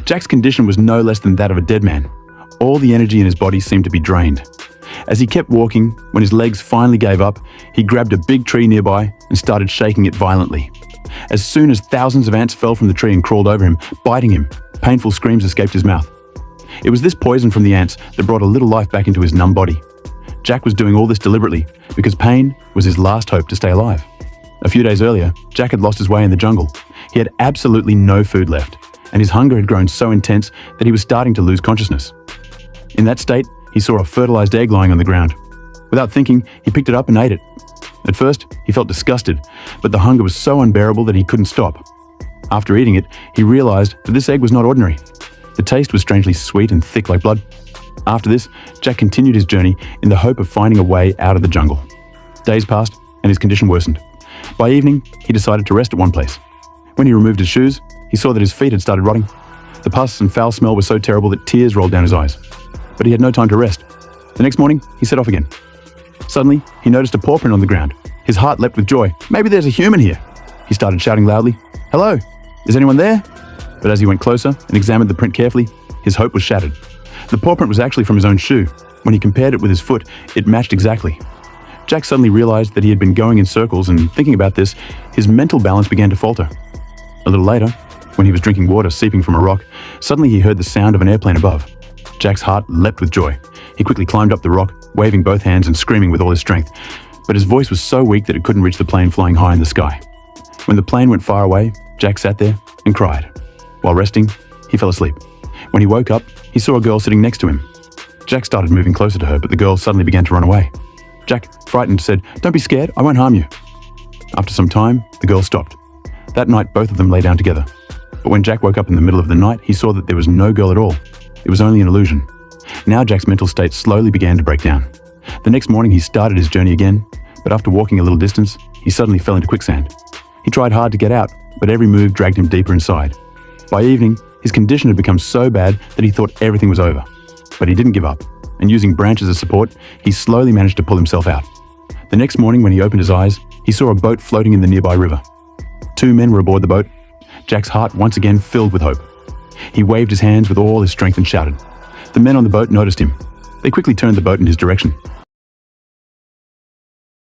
Jack's condition was no less than that of a dead man. All the energy in his body seemed to be drained. As he kept walking, when his legs finally gave up, he grabbed a big tree nearby and started shaking it violently. As soon as thousands of ants fell from the tree and crawled over him, biting him, painful screams escaped his mouth. It was this poison from the ants that brought a little life back into his numb body. Jack was doing all this deliberately because pain was his last hope to stay alive. A few days earlier, Jack had lost his way in the jungle. He had absolutely no food left, and his hunger had grown so intense that he was starting to lose consciousness. In that state, he saw a fertilized egg lying on the ground. Without thinking, he picked it up and ate it. At first, he felt disgusted, but the hunger was so unbearable that he couldn't stop. After eating it, he realized that this egg was not ordinary. The taste was strangely sweet and thick like blood. After this, Jack continued his journey in the hope of finding a way out of the jungle. Days passed, and his condition worsened. By evening, he decided to rest at one place. When he removed his shoes, he saw that his feet had started rotting. The pus and foul smell were so terrible that tears rolled down his eyes. But he had no time to rest. The next morning, he set off again. Suddenly, he noticed a paw print on the ground. His heart leapt with joy. Maybe there's a human here. He started shouting loudly, "Hello, is anyone there?" But as he went closer and examined the print carefully, his hope was shattered. The paw print was actually from his own shoe. When he compared it with his foot, it matched exactly. Jack suddenly realized that he had been going in circles, and thinking about this, his mental balance began to falter. A little later, when he was drinking water seeping from a rock, suddenly he heard the sound of an airplane above. Jack's heart leapt with joy. He quickly climbed up the rock, waving both hands and screaming with all his strength. But his voice was so weak that it couldn't reach the plane flying high in the sky. When the plane went far away, Jack sat there and cried. While resting, he fell asleep. When he woke up, he saw a girl sitting next to him. Jack started moving closer to her, but the girl suddenly began to run away. Jack, frightened, said, "Don't be scared, I won't harm you." After some time, the girl stopped. That night, both of them lay down together. But when Jack woke up in the middle of the night, he saw that there was no girl at all. It was only an illusion. Now Jack's mental state slowly began to break down. The next morning, he started his journey again, but after walking a little distance, he suddenly fell into quicksand. He tried hard to get out, but every move dragged him deeper inside. By evening, his condition had become so bad that he thought everything was over. But he didn't give up, and using branches as support, he slowly managed to pull himself out. The next morning, when he opened his eyes, he saw a boat floating in the nearby river. 2 men were aboard the boat. Jack's heart once again filled with hope. He waved his hands with all his strength and shouted. The men on the boat noticed him. They quickly turned the boat in his direction.